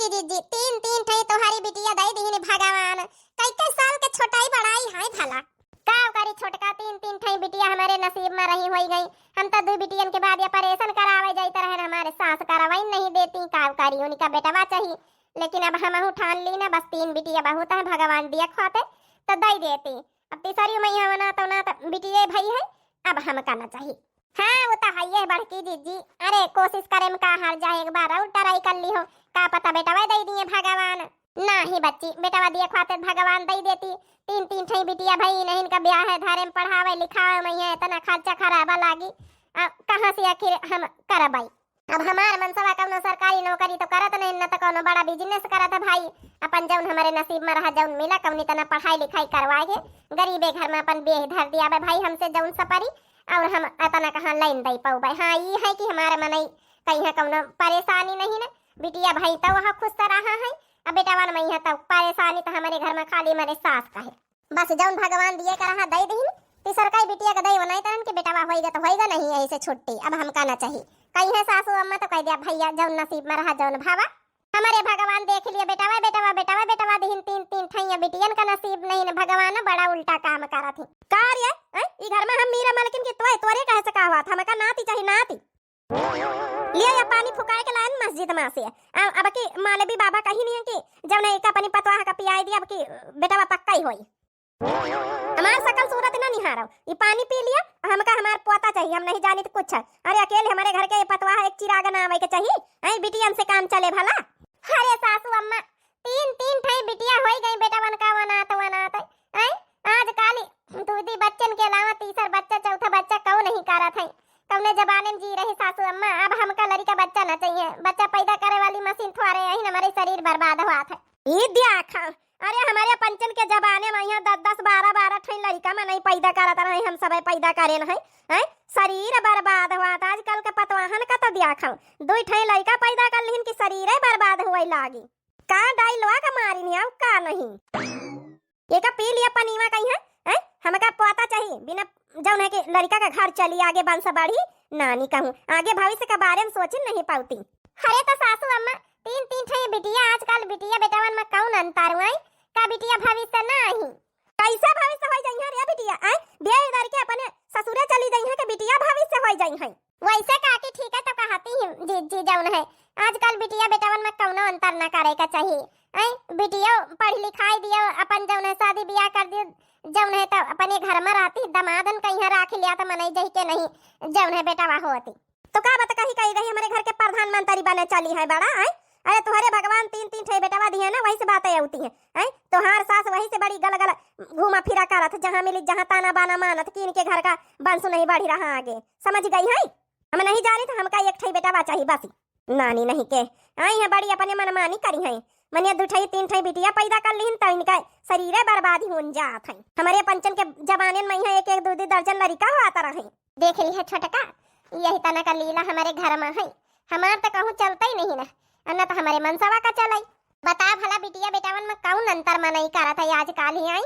बच्ची दीदी तीन तीन ठे तोहारी बिटिया दई दीनी भगवान कई कई साल के छोटाई बड़ाई है भला का करी छोटका तीन तीन ठे बिटिया हमारे नसीब में रही होई गई। हम तो दो बिटियन के बाद ये परेशान करावे जाइत रहे हमारे सास करावाई नहीं देती का करी उनका बेटवा चाहिए। लेकिन अब हम ठान ली ना बस तीन बिटिया बहुत है भगवान दिया खाते तो दई देती। अब तीसरी मैया बना तो ना तो बिटिया भाई है अब हम करना चाहिए। हाँ वो तो है ये बड़की दीदी अरे कोशिश करे में का हार जाए एक बार और ट्राई कर ली हो का पता बेटवा दे दिए भगवान नहीं बच्ची बेटवा दिए खाते भगवान दे देती। तीन तीन ठई बिटिया भाई नहीं इनका ब्याह है धारे में पढ़ावे लिखावे में है इतना खर्चा खराबा लागी कहाँ से आखिर हम करबाई। अब हमार मनसवा कौनो सरकारी नौकरी तो करत नहीं न तो कौनो बड़ा बिजनेस करत भाई अपन जौन हमारे नसीब में रहा जौन मिला कौनी तना पढ़ाई लिखाई करवाए गरीबे घर में अपन बेह धर दिया भाई हमसे जौन सपरी और हम अतना कहाँ लाइन दई पाऊ भाई। हाँ ये है कि हमारे मनई कहीं कौनो परेशानी नहीं ना बिटिया भाई तो वहाँ खुश तो रहा है अब बेटा वन मई है तो परेशानी तो हमारे घर में खाली मेरे सास का है बस जौन भगवान दिए का रहा दई दही तीसर का बिटिया का दई बनाई तरन के बेटा होएगा तो होएगा नहीं ऐसे छुट्टी अब हम कहना चाहिए कहीं है सासू अम्मा तो कह दिया भैया जौन नसीब में रहा जौन भावा हमारे भगवान देख लिया बेटावा बेटावा बेटावा बेटावा दीन तीन तीन ठैया बिटियन का नसीब नहीं न भगवान बड़ा उल्टा काम करा थी कार्य ई घर में हम मीरा मालकिन की तोरे कह सका हुआ था मका नाती चाहिए नाती लिया या पानी फुकाए के लाइन मस्जिद में से अब की मौलवी बाबा कहीं नहीं है कि जब नहीं का पानी पतवा का पियाई दिया अब की बेटावा पक्का ही होई हमार सकल सूरत ना निहारो ये पानी पी लिया हमका हमार पोता चाहिए हम नहीं जानी तो कुछ है। अरे अकेले हमारे घर के पतवा है एक चिराग ना आवे के चाहिए ऐ बिटियन से काम चले भला। अरे सासू अम्मा तीन तीन ठई बिटिया होई गई बेटा वन का वनात ऐ आज काली दूधी बच्चन के अलावा तीसर बच्चा चौथा बच्चा कौ नहीं करा था कौने जबाने में जी रही सासू अम्मा अब हमका लड़का बच्चा ना चाहिए बच्चा पैदा करे वाली मशीन थोड़े यही हमारे शरीर बर्बाद हुआ था। ये देखा अरे हमारे पंचन के जबाने में यहाँ 10-10 12 ठई लड़का में नहीं पैदा करत रहे हम सब पैदा करे न है शरीर बर्बाद हुआ था आजकल के पतवाहन का तो देखा दो ठई लड़का पैदा कर लिहिन कि शरीर बर्बाद हुए लागी का डाइलवा का मारी नहीं आउ का नहीं ये का पी लिया पनीवा कहीं है हमका पता चाहिए बिना जौन है कि लड़का का घर चली आगे बंश बढ़ी नानी कहूँ आगे भविष्य के बारे में सोच नहीं पाती। अरे तो सासू अम्मा तीन तीन ठई बिटिया आजकल बिटिया बेटावन में कौन अंतर हुआ का बिटिया भविष्य नहीं कैसा भविष्य हो जाई है रे बिटिया आई बेर दर के अपने ससुरे चली जाई है कि बिटिया भविष्य हो जाई है वैसे काकी ठीक है तो कहती है जी जी जौन है आजकल बिटिया बेटावन में कौनो अंतर ना करे का चाहिए आई बिटिया पढ़ लिखाई दियो अपन जौन है शादी ब्याह कर दियो जौन है तो अपने घर में रहती दमादन कहीं राख लिया तो मनई जही के नहीं जौन है बेटावा होती तो का बता कही कही रही हमारे घर के प्रधानमंत्री बने चली है बड़ा आई अरे तुम्हारे भगवान तीन तीन ठे बेटावा दिए ना वही से बातें होती है तोहार सास वही से बड़ी गल गल घूमा फिरा करत जहाँ मिली जहाँ ताना बाना मानत कि इनके घर का वंश नहीं बढ़ी रहा आगे समझ गई है हम नहीं जानी तो हमका एक ठे बेटावा चाहिए बस नानी नहीं के आई है बड़ी अपने मनमानी करी है मनिया दो ठई तीन ठई बिटिया पैदा कर लीन तो इनका शरीर बर्बादी हो जात है हमारे पंचन के जबाने में है एक एक दो दर्जन लड़का हुआ रहे देख ली है छोटका यही तना का लीला हमारे घर में है हमार तो कहूँ चलता ही नहीं ना अन्ना तो हमारे मनसवा का चलाई बता भला बिटिया बेटावन में कौन अंतर मनई करत है आज काल ही आई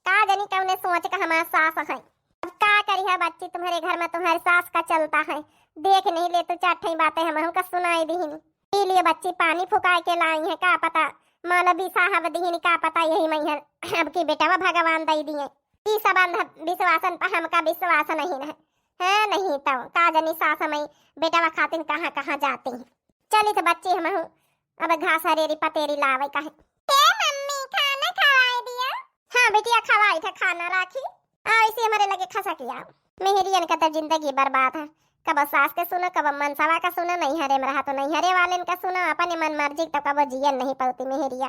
का जानी कौने सोच का हमारा सास है अब का करी है बच्ची तुम्हारे घर में तुम्हारे सास का चलता है देख नहीं ले तो चार बातें हम का सुनाई दीन पी लिए बच्ची पानी फुका के लाई है का पता मौलवी साहब दीन का पता यही मैं अब की बेटावा भगवान दई दिए ई सब विश्वासन पर हमका विश्वास नहीं है नहीं तो का जानी सास मई बेटावा खातिन कहाँ कहाँ जाती है चली तो बच्ची हम अब घास हरेरी पतेरी लावे कहे मम्मी खाना खवाई दिया हाँ बेटिया खवाई था खाना राखी इसे हमारे लगे खसा किया मेहरियन का तो जिंदगी बर्बाद है कब सास के सुनो कब मनसवा का सुनो नहीं हरे में रहा तो नहीं हरे वाले का सुनो अपने मन मर्जी तो कब जियन नहीं पड़ती मेहरिया।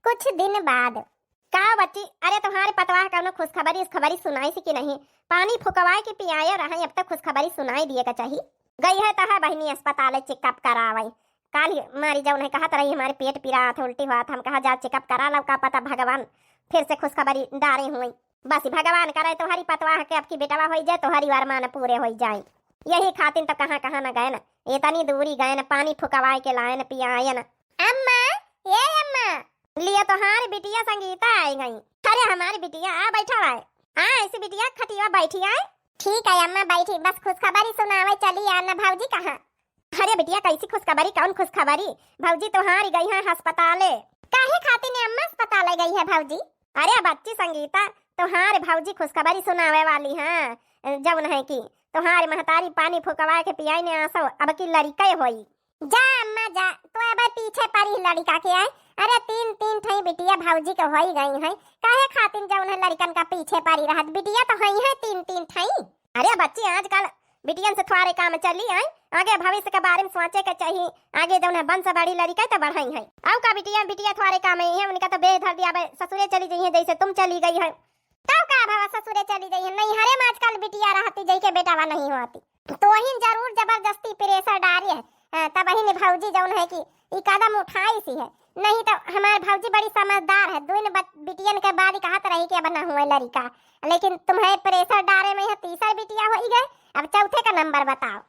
कुछ दिन बाद का बच्ची अरे तुम्हारे पतवाह का खुशखबरी सुनाई सी कि नहीं पानी फुकवाए के पियाए रहा अब तक खुशखबरी सुनाई दिए का चाहिए गई है तो है बहनी अस्पताल चेकअप करावाई काल मारी जाऊ नहीं कहा रही हमारे पेट पीरा था उल्टी हुआ था हम कहा जा चेकअप करा लो का पता भगवान फिर से खुशखबरी डारे हुई बस भगवान करे तुम्हारी पतवाह के अब की बेटावा हो जाए तुम्हारी वारमान पूरे हो जाए यही खातिन तो कहाँ कहाँ न गए न इतनी दूरी गए न पानी फुकवाए के लाए न पियाए न अम्मा ये अम्मा लिए तुम्हारी बिटिया संगीता आई गई अरे हमारी बिटिया आ बैठा है ऐसी बिटिया खटिया बैठी आए ठीक है अम्मा बैठी बस खुशखबरी सुनावे चली आना भाऊजी कहाँ अरे बिटिया कैसी खुशखबरी, कौन खुशखबरी? भौजी तुम्हारी गई है अस्पताल। काहे खातिर ने अम्मा अस्पताल गई है भौजी? अरे बच्ची संगीता, तुम्हारे भौजी खुशखबरी सुनावे वाली हैं। जब है कि तुम्हारी महतारी पानी फुकवा के पियाई ने आसो अब की लड़का होई। जा अम्मा जा, तो अब पीछे पड़ी लड़का के आए। अरे तीन तीन ठई बिटिया भौजी के होई गई है, काहे खातिर जब उन्हें लड़कन का पीछे पड़ी रहत? बिटिया तो हई है तीन तीन ठई। अरे बच्ची आजकल बिटियन से थोड़े काम चली है, आगे भविष्य के बारे में सोचे के चाहिए। आगे जब उन्हें बंश बड़ी लड़का तो बढ़ाई है। अब का बिटिया बिटिया थोड़े काम है, उनका तो बेधर दिया ससुरे चली गई है जैसे तुम चली गई है। कब का भावा ससुरे चली गई है? नहीं हरे आजकल बिटिया रहती जई के बेटावा नहीं होती तो वही जरूर जबरदस्ती प्रेशर डारी है। तब वही भौजी जौन है कि ई कदम उठाई सी है, नहीं तो हमारे भौजी बड़ी समझदार है। दोनों बिटियन के बाद ही कहत रही कि अब ना हुए लड़का, लेकिन तुम्हें प्रेशर डारे में है तीसरा बिटिया हो गए। अब चौथे का नंबर बताओ।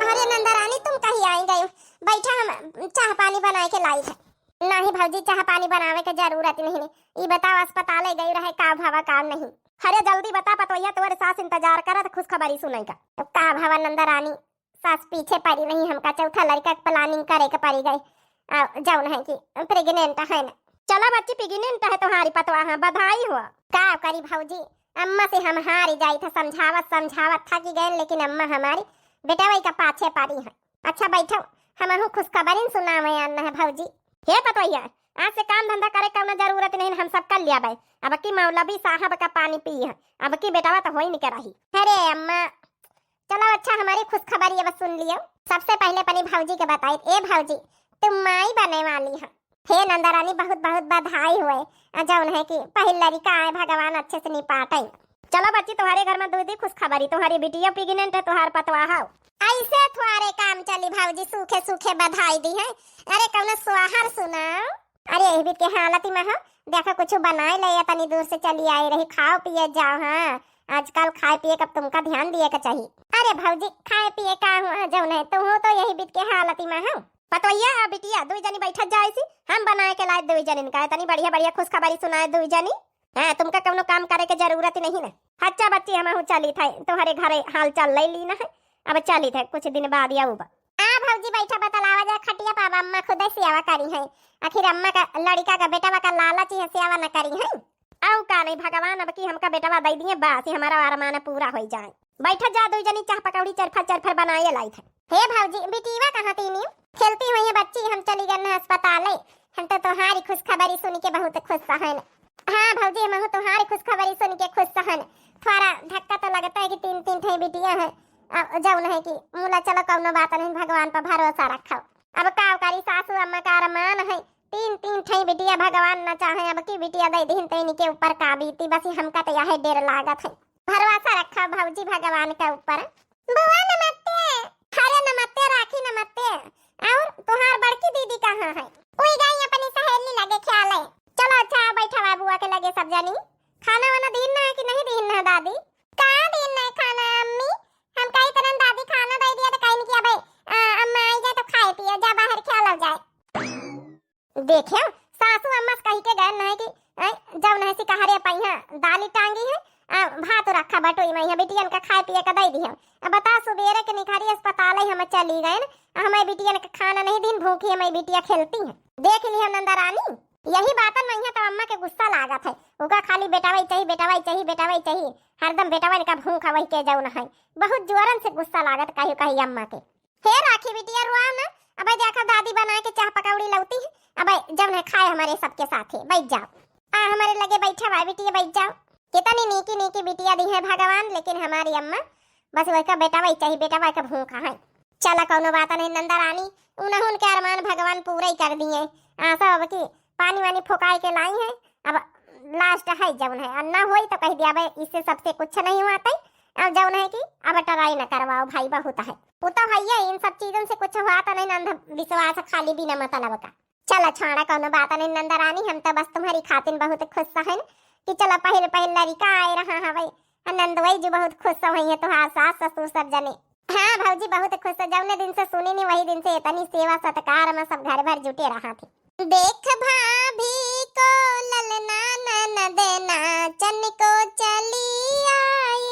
अरे नंदरानी तुम कहीं आई गई? बैठा, हम चाह पानी बना के लाई है। नहीं भौजी चाह पानी बनावे के जरूरत नहीं। ये बताओ अस्पताल गई रहे का भावा काम नहीं? अरे जल्दी बता पतोया, तुम्हारे सास इंतजार करत खुशखबरी सुनेगा। तो का भावा नंदरानी, सास पीछे पड़ी नहीं, हमका चौथा लड़का प्लानिंग करे के पड़ी गई। जौन है कि प्रेग्नेंट है ना। चला बच्ची प्रेग्नेंट है तुम्हारी पतवा, हाँ बधाई हो। का करी भौजी, अम्मा से हम हारी जाई था, समझावत समझावत थकी गए, लेकिन अम्मा हमारी बेटा वही का पाछे पारी है। अच्छा बैठो, हम खुशखबरी सुनावे आना है भौजी। हे पतोया, आज से काम धंधा करे का जरूरत नहीं, हम सब कर लिया भाई। अब की मौलवी साहब का पानी पी है, अब की बेटावा तो हो ही नहीं कर रही। अरे अम्मा चलो अच्छा हमारी खुशखबरी अब सुन लियो। सबसे पहले अपनी भौजी के बताई, ए भौजी तुम माई बने वाली है। हे नंदरानी बहुत बहुत बधाई हुए। जौन है कि पहले लड़का आए, भगवान अच्छे से निपाटे। चलो बच्ची तुम्हारे घर में दूधी खुशखबरी, तुम्हारी बिटिया प्रेग्नेंट है, तुम्हार पतवा है। ऐसे तुम्हारे काम चली भौजी, सूखे सूखे बधाई दी है। अरे कौन सुहार सुनाओ। अरे यही के हालत में हो, देखो कुछ बनाए ले, तनी दूर से चली आई रही, खाओ पिए जाओ। हाँ आजकल खाए पिए का तुमका ध्यान दिए का चाहिए। अरे भौजी खाए पिए का हुआ जौन है तुम हो तो यही बीत के हालत में हो। पतोया बिटिया दो जनी बैठा जाए सी, हम बनाए के लाए दो जनी का तनी बढ़िया बढ़िया खुशखबरी सुनाए दो जनी। हाँ तुमका कौनो काम करे के जरूरत नहीं ना। अच्छा बच्ची हम चली था तुम्हारे घरे हाल चाल ले ली ना है, अब चली थे कुछ दिन बाद आऊब। भौजी बैठा बतलावा जा खटिया पावा, अम्मा खुद सेवा करी है। आखिर अम्मा का लड़का का बेटावा का लालच ही सेवा न करी है। औ का नहीं भगवान अब की हमका बेटावा दे दिए, बस हमारा अरमान पूरा हो जाए। बैठा जा दो जनी चाह पकौड़ी चरफर बनाए लाई थे। हे भौजी बिटिया कहाँ तीनी खेलती हुई है बच्ची, हम चली गए अस्पताल। हम तो तुम्हारी खुशखबरी सुन के बहुत खुश सहन। हाँ भौजी हम तुम्हारी खुशखबरी सुन के खुश सहन। थोड़ा धक्का तो लगता है कि तीन तीन ठे बिटिया है। जौन है कि मुला चलो कौनो बात नहीं, भगवान पर भरोसा रखो। अब कावकारी सासू अम्मा का अरमान है, तीन तीन ठे बिटिया भगवान न चाहे अब की बिटिया दे दीन तेनी के ऊपर का बीती, बस हमका तो यह डेर लागत है। भरोसा रखो भौजी भगवान के ऊपर। बुआ नमस्ते। अरे नमस्ते राखी नमस्ते। और तुहार बड़की दीदी कहाँ है? उई गई अपनी सहेली लगे ख्याल है। चलो अच्छा बैठा बुआ के लगे सब जानी। खाना वाना दिन है कि नहीं दिन है दादी? कहाँ दिन है खाना अम्मी? हम कई तरह दादी खाना दे दिया तो कहीं नहीं किया भाई। अम्मा आई जाए तो खाए पिए, जा बाहर ख्याल हो जाए। देखियो सासू अम्मा कही के गए नहीं कि जब नहीं सी कहा रे पहिया दाली टांगी है, भात रखा बटोई में है, बिटियन का खाए पिए का दे दी है। अब बता सुबेरे के निखारी अस्पताल है हम चली गए ना, हमारी बिटियन का खाना नहीं दिन भूखी है, हमारी बिटिया खेलती है। देख ली है नंदरानी, यही बात नहीं है तो अम्मा के गुस्सा लागत है। उका खाली बेटावाई चाहिए बेटावाई चाहिए बेटावाई चाहिए, हरदम बेटावाई का भूखा वही के जाऊ है। बहुत जोरन से गुस्सा लागत कही कही अम्मा के। हे राखी बिटिया रुआ ना, अब जाकर दादी बना के चाह पकौड़ी लौती है। अब जब न खाए हमारे सबके साथ बैठ जाओ। हमारे लगे बैठा भाई बिटिया बैठ जाओ। कितनी नीकी नीकी बिटिया दी है भगवान, लेकिन हमारी अम्मा बस वही का बेटावाई चाहिए बेटावाई का भूखा है। चला कौनो बात नहीं नंदरानी, उन्हें के अरमान भगवान पूरे ही कर दिए। आशा अब की पानी वानी फुकाई के लाई है, अब लास्ट है जौन है, अन्ना होई तो कह दिया भाई इससे सबसे कुछ नहीं हुआ था। अब जौन है कि अब टराई न करवाओ भाई बहुत है। वो तो है इन सब चीजों से कुछ हुआ तो नहीं, नंद विश्वास खाली बिना मतलब का। चला छोड़ा कौनो बात नहीं नंदरानी, हम तो बस तुम्हारी खातिर बहुत खुश है कि चला पहले पहले लड़का आए रहा है भाई। नंद वही जो बहुत खुश हुई है तुहार सास ससुर सब जने। हाँ भौजी बहुत खुश है, जौने दिन से सुनी नहीं वही दिन से इतनी सेवा सत्कार में सब घर भर जुटे रहा थे। देख भाभी को ललना ननद नाचन को चली आई,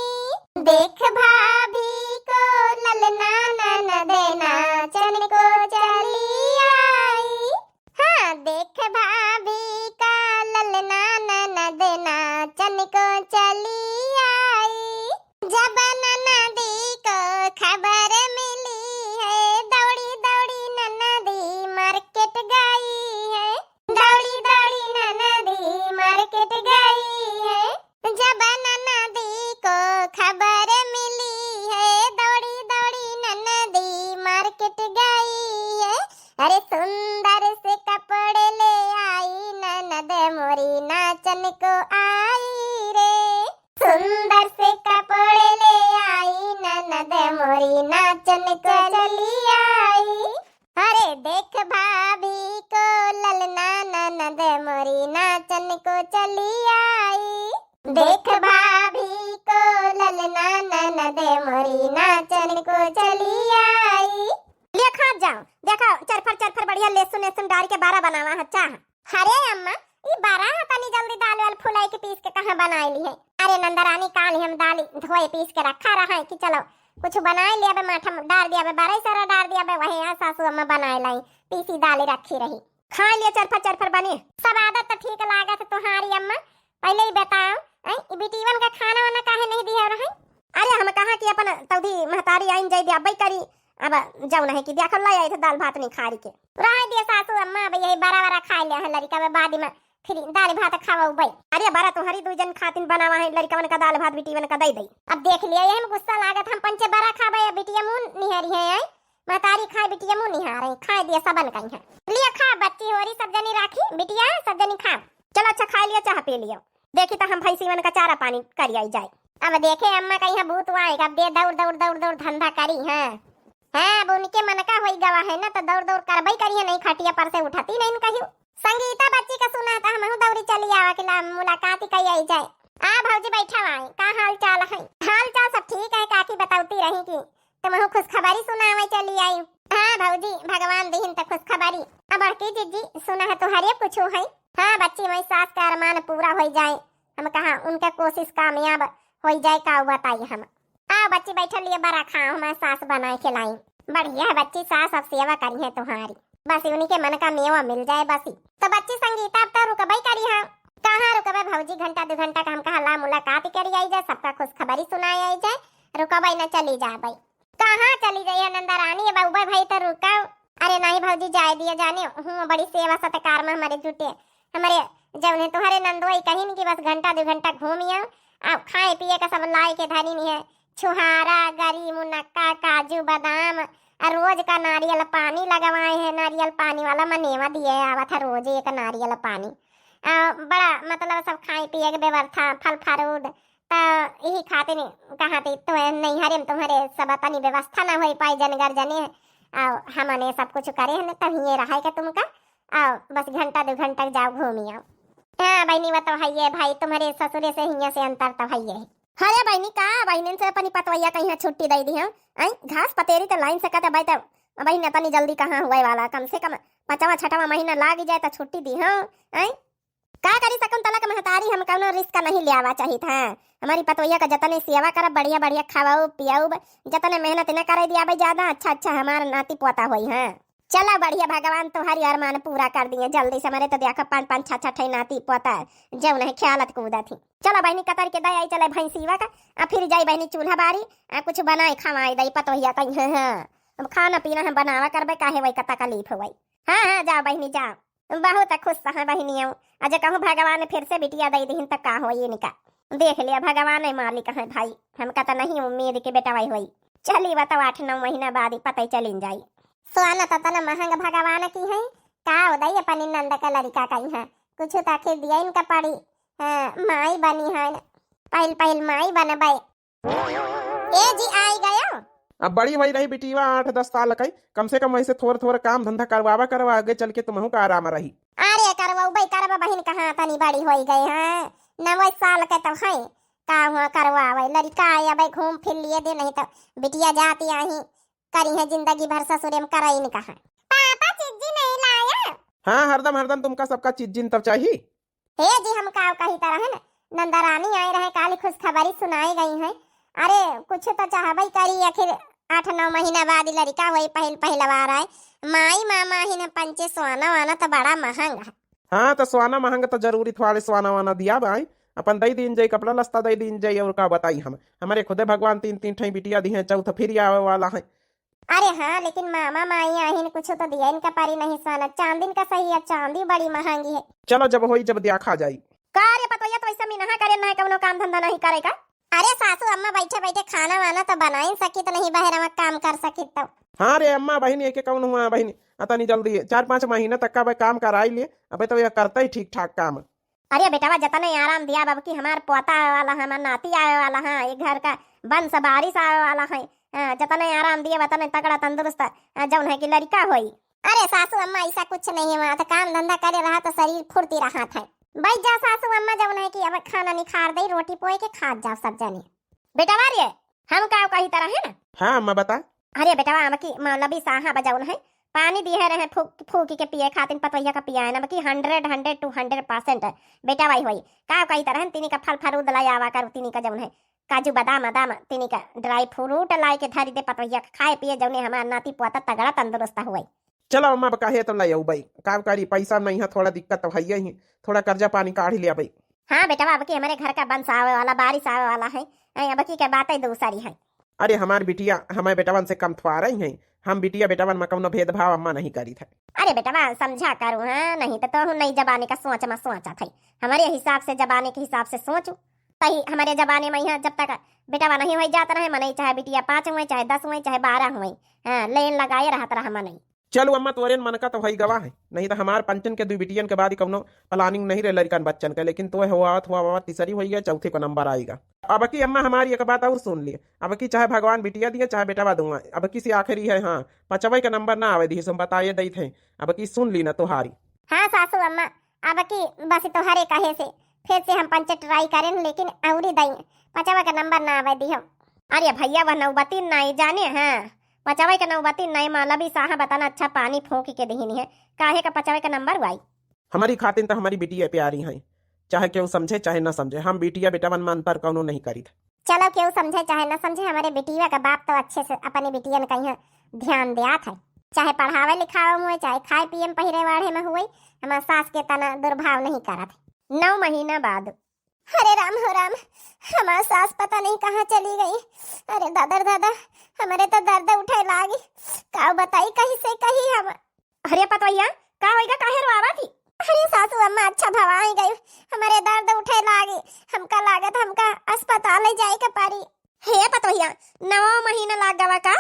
देख भाभी को ललना नाचन को चली आई। अरे देख भाभी को ललना ननद मोरी नाचन को चली आई। देख भाभी को ललना ननद मोरी नाचन को चली आई। ले खा जाओ, देखो चरफर बढ़िया लहसुन डाल के बारा बनावा है चाह। अरे अम्मा ई बारा तनी जल्दी दाल वाल फुलाई के पीस के कहां बनाई ली है। अरे नंदरानी काल हम दाल धोए पीस के रखा रहा है कि चलो कुछ बनाए लिया बे, माठा डाल दिया बे, बारा सारा डाल दिया बे, वही यहाँ सासू अम्मा बनाए लाई पीसी दाल रखी रही। खा लिया चरफर बनी सब आदत तो ठीक लागत तुम्हारी अम्मा। पहले ही बताओ बिटीवन का खाना वाना काहे नहीं दिया रहे। अरे हम कहा कि अपन तौधी महतारी आइन जाई दिया बई करी, अब जाऊ नहीं कि देखल लाई आई थे दाल भात नहीं खारी के रह दिया सासू अम्मा। अब यही बड़ा खा लिया है लड़का में बाद में फिर दाल भात खावा बई। अरे बारा तुम्हारी दो जन खातिन बनावा है लड़का का दाल भात बिटीवन का दई दई। अब देख लिया ये गुस्सा लागत हम पंचे बड़ा खाबे बिटिया मुंह निहारी है महतारी खाए बिटिया मुंह निहार है खा दिया सबन कहीं है। लिया खा बच्ची होरी सब जनी राखी बिटिया सब जनी खा। चलो अच्छा खा लिया चाह पी लिया। देखी तो हम भैंसी मन का चारा पानी करी आई जाए। अब देखे अम्मा का यहाँ भूत आएगा अब दे दौड़ धंधा करी है। अब उनके मन का होई गवा है ना तो दौड़ करबई करी है, नहीं खटिया पर से उठाती नहीं कहियो। संगीता बच्ची का सुना था हम दौड़ी चली आवा के मुलाकात ही कई आई जाए। आ भौजी बैठा हुआ का हाल चाल है? हाल चाल सब ठीक है काकी बताती रही कि तुम खुश खबरी सुनावे चली आई। हाँ भौजी भगवान दीन तक खुश खबरी। अब की जीजी सुना है तुम्हारे कुछ है? हाँ बच्ची मेरी सास का अरमान पूरा हो जाए, हम कहा उनका कोशिश कामयाब हो जाए का बताइए हम। आ बच्ची बैठे लिए बड़ा खाओ हमारे सास बनाए खिलाई। बढ़िया है बच्ची सास अब सेवा करी है तुम्हारी, बस उन्हीं के मन का मेवा मिल जाए बस। तो बच्ची संगीता अब तो रुकबई करी है। कहाँ रुकबे भौजी घंटा 2 घंटा का हम कहा ला मुलाकात करी आई जाए, सबका खुश खबरी सुनाई आई जाए, रुकबई न चली जाए भाई। कहाँ चली जाइए नंदरानी बाबू भाई तो रुका। अरे नहीं भौजी जाए दिए जाने हूँ बड़ी सेवा सत्कार में हमारे जुटे हमारे जब तुम्हारे नंदोई कहीं नहीं कि बस घंटा 2 घंटा घूमिए अब खाए पिए का सब लाई के धरी नहीं है। छुहारा गरी मुनक्का काजू बादाम और रोज का नारियल पानी लगवाए हैं, नारियल पानी वाला मनेवा दिए आवा था रोज एक नारियल पानी। बड़ा मतलब सब खाए पिए के व्यवस्था फल फ्रूट तो यही खाते नहीं कहाते तो नहीं हरे तुम्हारे सब तनी व्यवस्था ना हो पाई जनगर जने हमने सब कुछ करे है तब ये रहा है तुमका आओ बस घंटा 2 घंटा जाओ घूमी आओ। हाँ बहनी बताओ है ये भाई तुम्हारे ससुरे से हिया से अंतर तो है ये। अरे बहनी का बहन से अपनी पतवैया कहीं छुट्टी दे दी है घास पतेरी तो लाइन से कहते भाई तो बहन तनी जल्दी कहाँ हुए वाला कम से कम 5वां 6वां महीना लाग जाए तो छुट्टी दी है का करी सकूं तला के महतारी हम कौनो रिस्क नहीं ले आवा चाहिए था। हमारी पतवैया का जतने सेवा करब बढ़िया बढ़िया खावाओ पियाओ जतने मेहनत न करे दिया भाई ज्यादा अच्छा हमारा नाती पोता हुई है। चला बढ़िया भगवान तुम्हारी अरमान पूरा कर दिए जल्दी से हमारे तो देखा 5 6 6 नाती पोता जब नहीं ख्यालत कूदा थी। चला बहनी कतर के दई चले भैंसीवा का फिर जाई बहनी चूल्हा बारी कुछ बनाए खवाई दई पतोहिया कहीं है अब खाना पीना है बनावा करबे काहे वही का तकलीफ हुई। हाँ जाओ बहनी जाओ बहुत खुश है बहनी अजय कहूँ भगवान ने फिर से बिटिया दई दी तक का हो ये निका देख लिया भगवान है मालिक है भाई हमका तो नहीं उम्मीद के बेटा वही हुई। चली बताओ 8-9 महीना बाद ही पता ही चली जाई। सोना तो तना महंग भगवान की है का उदय अपनी नंद का लड़का कहीं है कुछ तो आखिर दिया इनका पड़ी माई बनी है पहल माई बनबे। ए जी आई गयो अब बड़ी भाई रही बिटीवा 8-10 साल कई कम से कम वैसे थोड़ा काम धंधा करवा आगे चल के तुमहू का आराम रही। अरे करवा बहन कहाँ तनी बड़ी हो गई है 9 साल के तो है का हुआ करवावे लड़का आया भाई घूम फिर लिए दे नहीं तो बिटिया जाती आई करी है जिंदगी भर ससुरे में कराई नहीं कहा। पापा चिज्जी नहीं लाया? हाँ हरदम तुमका सबका चीज तब चाहिए। हे जी हम का कही तरह है ना नंदरानी आई रहे काली खुश खबरी सुनाई गई है। अरे कुछ तो चाहबई करी आखिर 8-9 महीना बाद लड़का वही पहला बार आए माई मामा ही ने पंचे सोना वाना तो बड़ा महंगा है। हाँ तो सोना महंगा तो जरूरी थोड़े सोना वाना दिया भाई अपन दई दिन जाई कपड़ा लस्ता दई दिन जाई और का बताई हम हमारे खुदे भगवान 3 ठाई बिटिया दी है चौथा फिर आवे वाला है। अरे हाँ लेकिन मामा माई आहिन कुछ तो दिया इनका पारी नहीं सोना चांदी का सही है चांदी बड़ी महंगी है। चलो जब होई जब देखा जाई। कार्य पतोया तो ऐसा मिनहा करे ना कौनो काम धंधा नहीं करेगा। अरे सासू अम्मा बैठे खाना वाना तो बना ही सकी तो नहीं बहरा काम कर सकी तो। हाँ रे अम्मा बहनी एक कौन हुआ बहनी अतनी जल्दी 4-5 महीना तक का काम कराई लिए अब तो ये करता ही ठीक ठाक काम। अरे बेटा जतने आराम दिया बाबू की हमार पोता आवे वाला है हमार नाती आवे वाला है एक घर का बंस बारिश आवे वाला है जतने आराम दिए वतने तगड़ा तंदुरुस्त जौन है कि लड़का होई। अरे सासू अम्मा ऐसा कुछ नहीं है, तो काम धंधा करे रहा तो शरीर फुर्ती रहा था। भाई जा सासू अम्मा जौन है कि अब खाना निखार दई, रोटी पोए के खा जाओ सब जने। बेटा वारिये हम का कही तरह है ना। हाँ अम्मा बता। अरे बेटा अब की मौलवी साहब जौन है पानी दिए रहे फूकी के पिए खातिन पतवैया का पिया है ना बकी 100 to 100% बेटा भाई होई का कही तरह तिनी का फल फरूद लाई आवा कर तिनी का जौन है काजू बादाम अदाम तिनी का ड्राई फ्रूट लाई के धरी दे पतवैया खाए पिए जौने हमार नाती पोता तगड़ा तंदुरुस्त हुई। चलो अम्मा कहे तो ले भाई, काम करी पैसा नहीं है, थोड़ा दिक्कत तो है ही, थोड़ा कर्जा पानी काढ़ लिया भाई। हाँ बेटा अब की हमारे घर का बंस आवे वाला बारिश आवे वाला है, अब की क्या बात है दूसरी है। अरे हमारी बिटिया हमारे बेटावन से कम थवा रही हैं, हम बिटिया बेटावन में कौनो भेदभाव अम्मा नहीं करी थे। अरे बेटा समझा करूँ, हाँ नहीं तो नई जबाने का सोच में सोचा था, हमारे हिसाब से जबाने के हिसाब से सोचू तही हमारे जबाने में यहाँ जब तक बेटा नहीं हो जाता रहे मनई, चाहे बिटिया 5 हुए चाहे 10 हुए चाहे 12 हुए, हाँ लेन लगाए रहता रहा मनई। चलो अम्मा तोरे मन का तो भाई गवाह है, नहीं तो हमारे पंचन के 2 बिटियन के बाद कौनो प्लानिंग नहीं रहे लड़कन बच्चन के, लेकिन तो हुआ तीसरी हुई है, चौथे को नंबर आएगा। अब की अम्मा हमारी एक बात और सुन लिए, अब की चाहे भगवान बिटिया दिए चाहे बेटा दूंगा, अब की से आखिरी है, हाँ 5वें का नंबर ना आवे दी बताए दी थे, अब की सुन ली ना तुम्हारी। हाँ सासू अम्मा अब की बस तोहरे कहे से फिर से हम 5 ट्राई करें, लेकिन औरी दई 5वें का नंबर ना आवे दी हम। अरे भैया वह नौबती नहीं जाने, हाँ 5वें का नौबती नहीं मौलवी साहब बताना अच्छा पानी फूक के दहीनी है, काहे का 5वें का नंबर हुआ। हमारी खातिन तो हमारी बिटिया प्यारी है, चाहे क्यों समझे चाहे ना समझे, हम बिटिया बेटावन में अंतर कौनो नहीं करी थे। चलो क्यों समझे चाहे ना समझे, हमारे बिटिया का बाप तो अच्छे से अपनी बिटियन कहीं ध्यान दिया था, चाहे पढ़ावे लिखावे हुए चाहे खाए पिए में पहिरे वाढ़े में हुए, हमारे सास के तना दुर्भाव नहीं करा थे। 9 महीना बाद अरे राम हो राम, हमारा सास पता नहीं कहाँ चली गई। अरे दादा हमारे तो दर्द उठे लागी, का बताई कहीं से कहीं हम। अरे पतवैया का होएगा काहे रोआवा थी। अरे सासू अम्मा अच्छा भवाई गई, हमारे दर्द उठे लागी, हमका लागत हमका अस्पताल जाए के पारी। हे पतवैया 9 महीना लाग गवा का।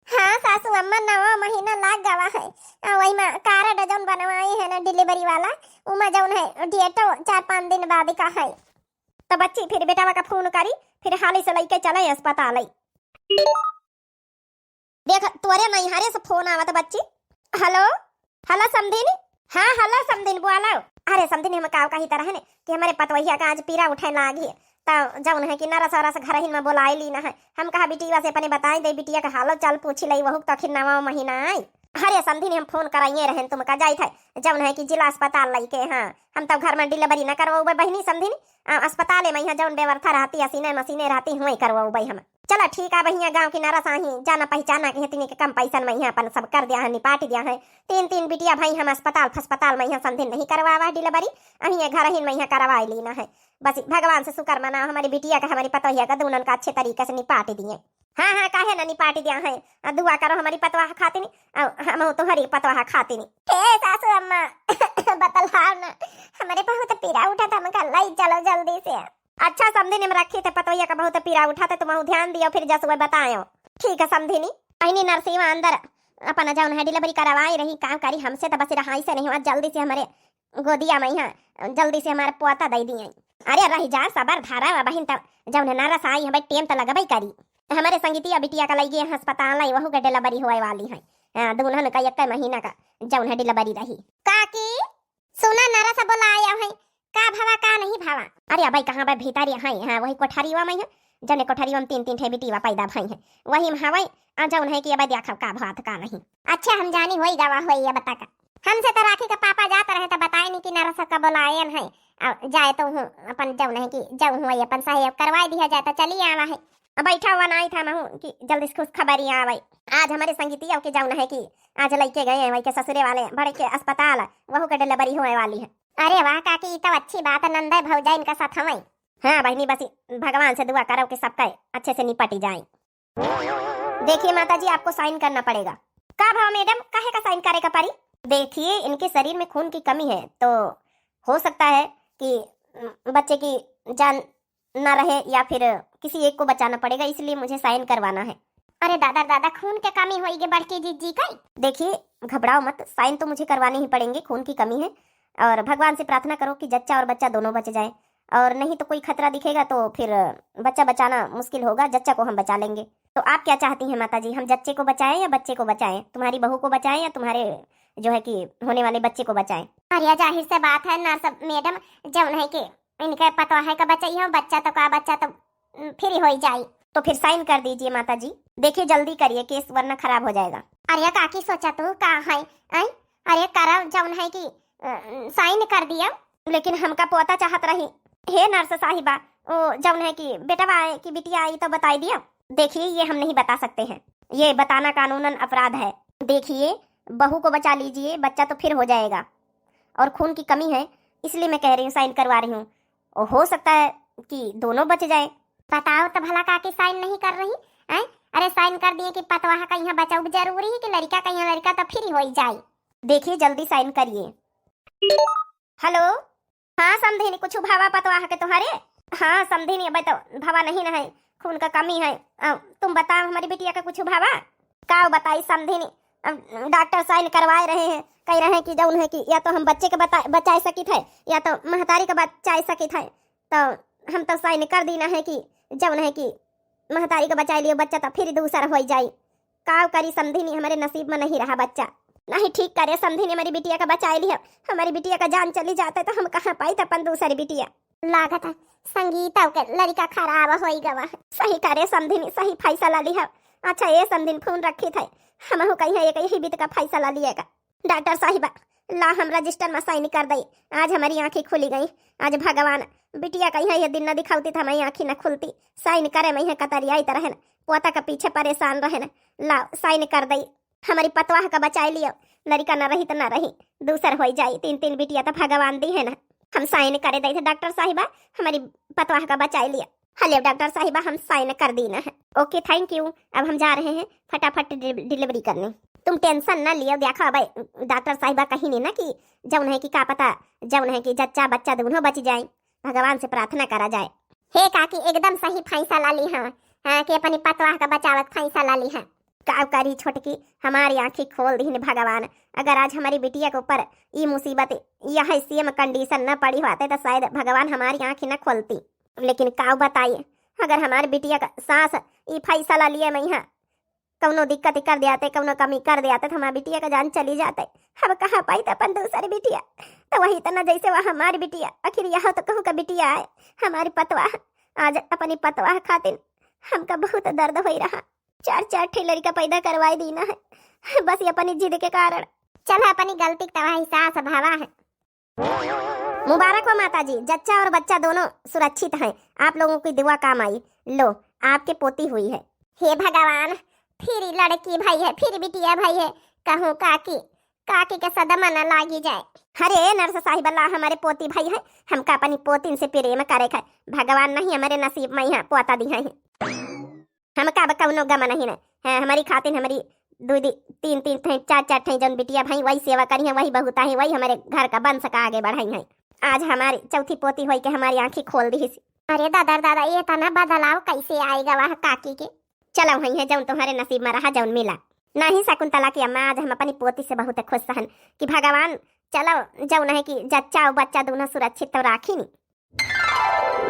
हाँ सासू अम्मा 9 महीना लाग गवा है, वही में कार्ड जौन बनवाई है ना डिलीवरी वाला, उमा जौन है डेटो 4-5 दिन बाद का है। तो बच्ची फिर बेटावा का फोन करी, फिर हाली से लेके चले अस्पताल। देख तोरे नैहरे से फोन आवा तो बच्ची। हेलो हेलो समधिनी, हाँ हेलो समधिनी बोलो। अरे समधिनी हम का ही तरह है ने कि हमारे पतवैया का आज पीरा उठे लागी, तो जौन है कि नरस वरस घर ही में बोलाई ली ना है, हम कहा बिटिया से अपने बताई दे बिटिया का हालो चल पूछ लई, वहु तो आखिर 9वां महीना आई। अरे समधिनी हम फोन कराइए रहन तुम का जाई थे जौन है कि जिला अस्पताल लई के, हाँ हम तो घर में डिलीवरी न करवाऊ बहनी समधिनी, अस्पताल में यहाँ जौन व्यवस्था रहती असीने मसीने रहती हुई करवाऊ भाई हम। चला ठीक है भैया, गांव की नारा साही जाना पहचाना के तिनी के कम पैसा में यहाँ अपन सब कर दिया है, निपाट दिया है। 3 बिटिया भाई हम अस्पताल में यहाँ समधिन नहीं करवावा डिलीवरी, अही घर ही में यहाँ करवा लीना है। बस भगवान से शुक्र मना हमारी बिटिया का हमारी पतोहिया का दोनों का अच्छे तरीके से निपाट दिए। हाँ काहे ना निपाट दिया है, दुआ करो हमारी पतवाह खाती नहीं, हम तुम्हारी पतवाह खाती नहीं। हे सासू अम्मा बतलाओ ना, हमारे बहुत पीड़ा उठा था, मैं लाई चलो जल्दी से। अच्छा समझी में रखी थे पतोहिया का बहुत पीड़ा उठाते, तुम ध्यान दियो फिर जसुए बतायो। ठीक है समझी नी अहिनी नरसिंह अंदर अपना जौन है डिलीवरी करवाई रही, काम करी हमसे तो बस रहाई से नहीं हुआ, जल्दी से हमारे गोदिया में यहाँ जल्दी से हमारे पोता दे दिए। अरे रही जा सबर धारा बहन, तब जौन नरस आई हमें टेम तो लगबई करी। हमारे संगीतिया बिटिया का लगी अस्पताल आई, वहू के डिलीवरी होए वाली है, दुल्हन का 1 महीना का जौन है डिलीवरी रही। काकी सुना नरस बोला आया है, का भावा का नहीं भावा। अरे भाई कहाँ भाई भीतर है, हाँ वही कोठरिया में है, जने कोठरिया में 3 बिटिया पैदा भई है, वही में हवाई जौन है कि अब देखा का भात का नहीं। अच्छा हम जानी होई गवा होई है बता का, हमसे तो राखी का पापा जाता रहे तो बताए नहीं कि नरस का बोलायन है, जाए तो हूँ अपन जौन है कि जब हुई अपन सहयोग करवा दिया जाए तो चली आवा है। बैठा हुआ नहीं था मैं कि जल्दी से खुश खबरी आवे। आज हमारे संगीतिया के जौन है कि आज लेके गए हैं वही के ससुरे वाले बड़े के अस्पताल, वहू के डिलीवरी होने वाली है। अरे वाह काकी तो अच्छी बात है, नंदा भौजा इनका साथ हमें। हाँ बहनी बस भगवान से दुआ करो कि सबका अच्छे से निपट जाए। देखिए माता जी आपको साइन करना पड़ेगा। का भाव मैडम काहे का साइन करेगा परी? देखिए इनके शरीर में खून की कमी है, तो हो सकता है कि बच्चे की जान न रहे या फिर किसी एक को बचाना पड़ेगा, इसलिए मुझे साइन करवाना है। अरे दादा खून की कमी होगी बड़की जी का। देखिए घबराओ मत, साइन तो मुझे करवाने ही पड़ेंगे, खून की कमी है, और भगवान से प्रार्थना करो कि जच्चा और बच्चा दोनों बच जाए, और नहीं तो कोई खतरा दिखेगा तो फिर बच्चा बचाना मुश्किल होगा, जच्चा को हम बचा लेंगे। तो आप क्या चाहती हैं माता जी, हम जच्चे को बचाएं या बच्चे को बचाएं? तुम्हारी बहू को बचाएं या तुम्हारे जो है कि होने वाले बच्चे को बचाएं? अरे जाहिर से बात है नर्स मैडम, जौन है कि इनके पता है का बचाइए, बच्चा तो का बच्चा तो फ्री हो जाए। तो फिर साइन कर दीजिए माता जी, देखिए जल्दी करिए, केस वरना खराब हो जाएगा। अरे काकी सोचा तू का है? अरे करा जौन है कि साइन कर दिया, लेकिन हमका पोता चाहत रही। हे नर्स साहिबा, ओ जौन है कि बेटा आए कि बिटिया आई तो बता दिया। देखिए ये हम नहीं बता सकते हैं, ये बताना कानूनन अपराध है। देखिए बहू को बचा लीजिए, बच्चा तो फिर हो जाएगा, और खून की कमी है इसलिए मैं कह रही हूँ, साइन करवा रही हूँ, और हो सकता है कि दोनों बच जाए। बताओ तो भला काकी साइन नहीं कर रही है? अरे साइन कर दिए कि पतवाह का यहाँ बचाव जरूरी है कि लड़का का यहाँ लड़का तो फ्री हो जाए। देखिए जल्दी साइन करिए। हेलो, हाँ समझी कुछ भावा पतवाह के तुम्हारे? हाँ समझी नहीं, अब तो भावा नहीं ना है, खून का कमी है। तुम बताओ हमारी बिटिया का कुछ भावा का बताई, समझी नहीं। डॉक्टर साइन करवाए रहे हैं, कह रहे हैं कि जौन है कि या तो हम बच्चे के बचा सकित है या तो महतारी का बचा सकित है। तो हम तो साइन कर दी ना है कि जौन है कि महतारी का बचा लियो, बच्चा तो फिर दूसरा हो जाए। का करी समझी नहीं, हमारे नसीब में नहीं रहा बच्चा। नहीं ठीक करे समझी नहीं, हमारी बिटिया का बचा लिया, हमारी बिटिया का जान चली जाता तो हम कहाँ पाई था अपन दूसरी बिटिया। लागत है संगीता के लड़का खराब हो गवा। सही करे समझी नहीं, सही फैसला लिया। अच्छा ये समझी फोन रखी थे, हम कहीं एक ही बीत का फैसला लिएगा। डॉक्टर साहिबा ला हम रजिस्टर में साइन कर दई, आज हमारी आंखें खुली गई। आज भगवान बिटिया कहीं ये दिन न दिखाती था, हमारी आंखें न खुलती। साइन करे मैं कतरी आई तरह पोता का पीछे परेशान रहे न, ला साइन कर दई, हमारी पतवाह का बचाए लियो, लड़का न रही तो न रही, दूसर हो जाए। 3 बिटिया तो भगवान दी है ना, हम साइन करे दे थे। डॉक्टर साहिबा हमारी पतवाह का बचाए लिया। हेलो डॉक्टर साहिबा, हम साइन कर दी ना है। ओके थैंक यू, अब हम जा रहे हैं फटाफट डिलीवरी करने। तुम टेंशन ना लियो, देखो भाई डॉक्टर साहिबा कहीं नहीं ना कि जौन है कि का पता जौन है कि जच्चा बच्चा दोनों बच जाए, भगवान से प्रार्थना करा जाए। हे काकी एकदम सही फैसला ली है, हाँ कि अपनी पतवाह का बचावत फैसला ली है। का करी छोटकी, हमारी आंखें खोल दी भगवान। अगर आज हमारी बिटिया के ऊपर ये मुसीबत यह सेम कंडीशन न पड़ी होते तो शायद भगवान हमारी आंखें न खोलती। लेकिन का बताइए, अगर हमारी बिटिया का सांस ये फैसला लिए मैं यहाँ कौनो दिक्कत कर दियाते, कौनो कमी कर दियाते तो हमारी बिटिया का जान चली जाते। हम कहाँ पाई तो अपन दूसरी बिटिया, तो वही तना जैसे वह हमारी बिटिया, आखिर यह तो कहूँ का बिटिया है हमारी पतवाह। आज अपनी पतवाह खातिर हमका बहुत दर्द हो रहा। 4 ठे लड़का पैदा करवाई दी ना है, बस ये अपनी जिद के कारण। चल अपनी गलती का एहसास भावा है। मुबारक हो माता जी, जच्चा और बच्चा दोनों सुरक्षित हैं, आप लोगों की दुआ काम आई। लो आपके पोती हुई है। हे भगवान, फिर लड़की भाई है, फिर बिटिया भाई है, कहूँ काकी काकी के सदमा न लागी जाए। अरे नर्स साहिब अल्लाह हमारे पोती भाई है, हमका अपनी पोतीन से प्रेम करे है। भगवान नहीं हमारे नसीब में यहाँ पोता दी है, हमका अब कौनो गम नहीं है। हमारी खातिर हमारी 2 3 4 ठे जन बिटिया भाई वही सेवा करी है, वही बहुता है, वही हमारे घर का वंश का आगे बढ़ाई है। आज हमारी चौथी पोती हुई के हमारी आंखें खोल दी। अरे दादा ये तना बदलाव कैसे आएगा वह काकी के? चलो वही है जौन तुम्हारे नसीब में रहा, जौन मिला नहीं। शकुंतला की अम्मा, आज हम अपनी पोती से बहुत खुश हन कि भगवान चलो जौन है कि जच्चा और बच्चा दोनों सुरक्षित तो राखी नहीं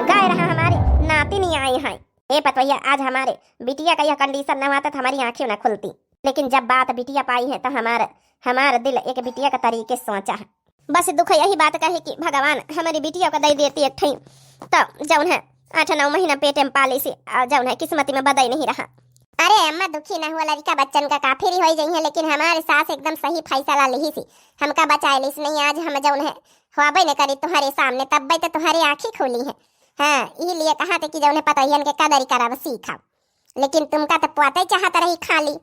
गए रहा, हमारी नाती नहीं आई है। ए पतवैया, आज हमारे बिटिया का यह कंडीशन न हुआ तो हमारी आंखें न खुलती, लेकिन जब बात बिटिया पाई है तो हमारा दिल एक बिटिया का तरीके सोचा है। बस दुख यही बात का है कि भगवान हमारी बिटिया को दे देती एक ठई तो जौन है 8-9 महीना पेटे में पाली से जौन है किस्मती में बदई नहीं रहा। अरे अम्मा दुखी न हुआ, लड़का बच्चन का काफी हो गई है, लेकिन हमारे सास एकदम सही फैसला ली थी, हमका बचा ली नहीं। आज हम जौन है हुआबे न करी तुम्हारे सामने, तब तो तुम्हारी आंखें खोली है। हाँ इसलिए कहा थे कि जौन पता के कदर कराव सीखा, लेकिन तुमका तो पोता ही चाहता रही खाली।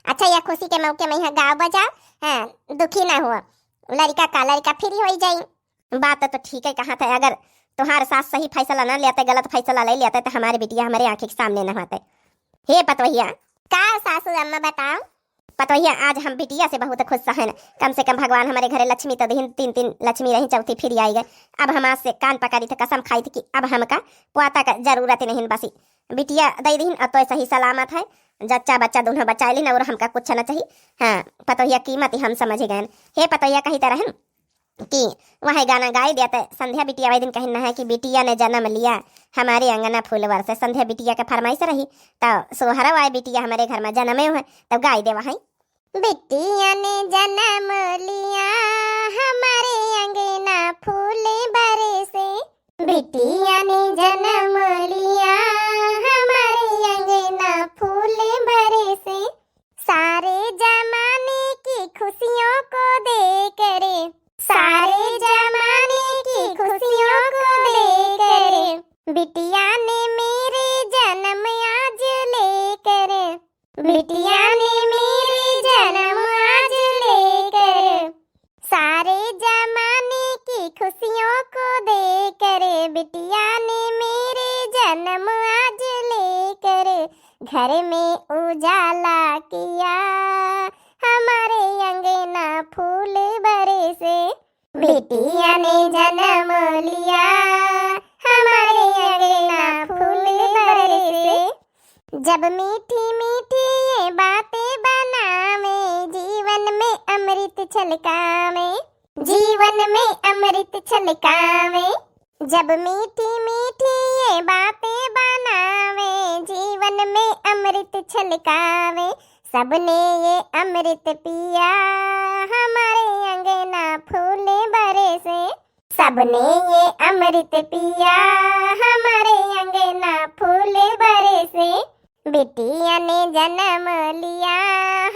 अच्छा यह खुशी के मौके में यहाँ गाँव बजा, हाँ दुखी ना हुआ, लड़का फ्री हो जाए। बात तो ठीक है, कहा था अगर तुम्हारे सास सही फैसला न लेते, गलत फैसला ले लेते तो हमारी बिटिया हमारे आंखें के सामने न होते। हे पतवैया, का सासू अम्मा बताओ? पतवैया आज हम बिटिया से बहुत खुश हैं, कम से कम भगवान हमारे घरे लक्ष्मी तो दीन, 3 लक्ष्मी रही, चौथी फिर आई गए। अब हम आज से कान पकड़ी थे, कसम खाई थी कि अब हमका पोता का जरूरत ही नहीं, बसी बिटिया दई दीन अब तो सही सलामत है, जच्चा बच्चा दोनों बचा ली और हमका कुछ न चाहिए। हाँ पतवैया कीमत ही हम समझ गए। हे पतवैया कही तरह कि वह गाना गाई दिया तो संध्या बिटिया वाले दिन कहना है कि बिटिया ने जन्म लिया हमारे अंगना फूलवर से। संध्या बिटिया के फरमाइश रही तो सोहरा वाई बिटिया हमारे घर में जन्मे हुए तब गाई दे वही। बिटिया ने जन्म लिया हमारे अंगना फूल बरसे, बिटिया ने जन्म लिया हमारे अंगना फूल बरसे, सारे जमाने की खुशियों को दे करे, सारे जमाने की खुशियों को दे करे, बिटिया ने मेरे जन्म आज ले करे, बिटिया ने मेरे जन्म आज ले करे, सारे जमाने की खुशियों को दे करे, बिटिया ने मेरे जन्म आज ले करे, घर में उजाला किया हमारे अंगना फूल बरसे, बिटिया ने जन्म लिया हमारे अंगना फूल बरसे, जब मीठी मीठी ये बातें बनावे जीवन में अमृत छलकावे, जीवन में अमृत छलकावे, जब मीठी मीठी ये बातें बनावे जीवन में अमृत छलकावे, सबने ये अमृत पिया हमारे अंगना फूल बरसे, सबने ये अमृत पिया हमारे अंगना फूल बरसे, बिटिया ने जन्म लिया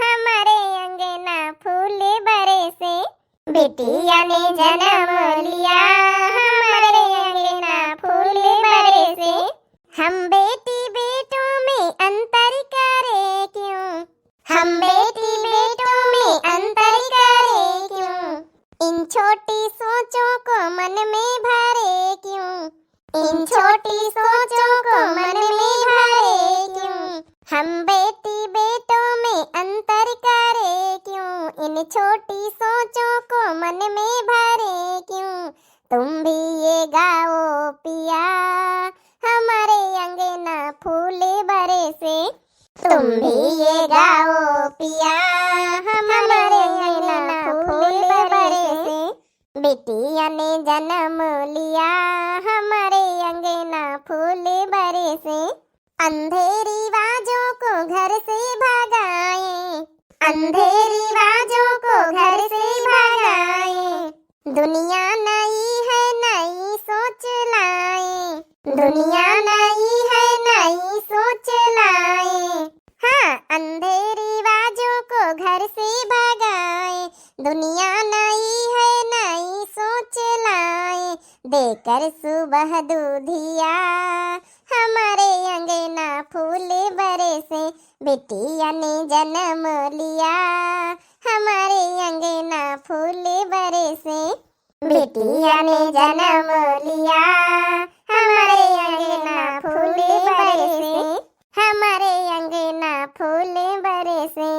हमारे अंगना फूल बरसे, बिटिया ने जन्म लिया हमारे अंगना फूल बरसे, हम बेटी बेटों में अंतर करे क्यों, हम बेटी बेटों में अंतर करे क्यों, इन छोटी सोचों को मन में भरे क्यों, इन छोटी सोचों को मन में भरे क्यों, हम बेटी बेटों में अंतर करे क्यों, इन छोटी सोचों को मन में भरे क्यों, तुम भी ये गाओ पिया हमारे अंगना फूल बरसे, तुम भी ये गाओ पिया हमारे अंगना फूल बरसे, बिटिया ने जन्म लिया हमारे अंगना फूल बरसे, अंधेरी रिवाजों को घर से भगाए, अंधेरी रिवाजों को घर से भगाए, दुनिया नई है नई सोच लाए, दुनिया नई है नई सोच लाए, हाँ अंधेरी रिवाजों को घर से भगाए, दुनिया नई है नई सोच लाए, देकर सुबह दूधिया हमारे अंगना फूल बरसे, बिटिया ने जन्म लिया हमारे अंगना फूल बरसे, बिटिया ने जन्म लिया हमारे अंगना फूल बरसे, हमारे अंगना फूल बरसे,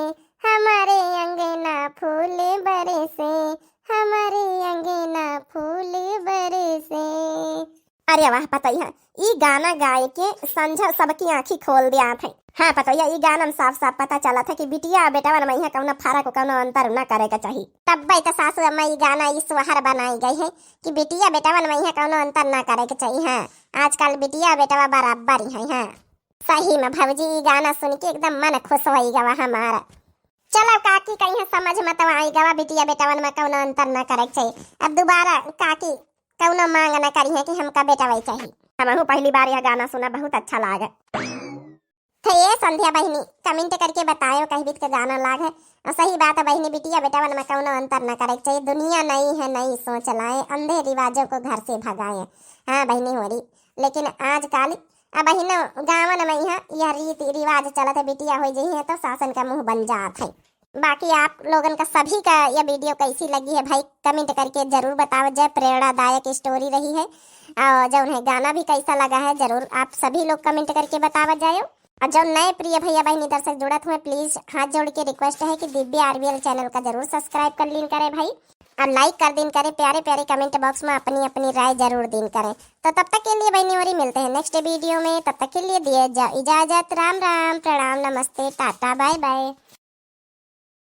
हमारे अंगना फूल बरसे, हमारे अंगना फूल बरसे। अरे वाह पतैया ई गाना गाय के संझा सबकी आँखी खोल दिया थे। हाँ पतैया ई गाना में साफ साफ पता चला था कि बिटिया बेटा में यहाँ कौनो फर्क कौनो अंतर न करे के चाहिए। तब भाई तो सासू अम्मा ई गाना इस सोहर बनाई गई है कि बिटिया बेटा में यहाँ कौनो अंतर न करे के चाहिए। हाँ आजकल बिटिया बेटा बराबर ही है। हाँ सही में भौजी ई गाना सुन के एकदम मन खुश हो गवा हमारा। चलो काकी कहीं समझ मत आई गवा बिटिया बेटा में कौनो अंतर न करे के चाहिए। अब दोबारा काकी कौनो मांग न करी है कि हमका बेटा वही चाहिए। हमहू पहली बार यह गाना सुना बहुत अच्छा लागे। तो ये संध्या बहनी कमेंट करके बताओ कहीं बीत के गाना लाग है। और सही बात है बहनी बिटिया बेटा में कौनो अंतर न करे चाहिए। दुनिया नई है नई सोच लाए, अंधे रिवाजों को घर से भगाए। हाँ बहनी हो रही लेकिन आजकल अब बहन गाँव में यह रीति रिवाज चलत है बिटिया हो जाही है तो शासन का मुंह बन जात है। बाकी आप लोगन का सभी का यह वीडियो कैसी लगी है भाई कमेंट करके जरूर बताओ। जय प्रेरणादायक स्टोरी रही है और जो उन्हें गाना भी कैसा लगा है जरूर आप सभी लोग कमेंट करके बतावा जाओ। और जो नए प्रिय भैया बहनी दर्शक जुड़त हुए प्लीज हाथ जोड़ के रिक्वेस्ट है कि दिव्य आरबीएल चैनल का जरूर सब्सक्राइब कर लीन करे भाई और लाइक कर दिन करे। प्यारे प्यारे कमेंट बॉक्स में अपनी अपनी राय जरूर दिन करें। तो तब तक के लिए बहनी और मिलते हैं नेक्स्ट वीडियो में। तब तक के लिए दिए इजाजत। राम राम प्रणाम नमस्ते टाटा बाय बाय।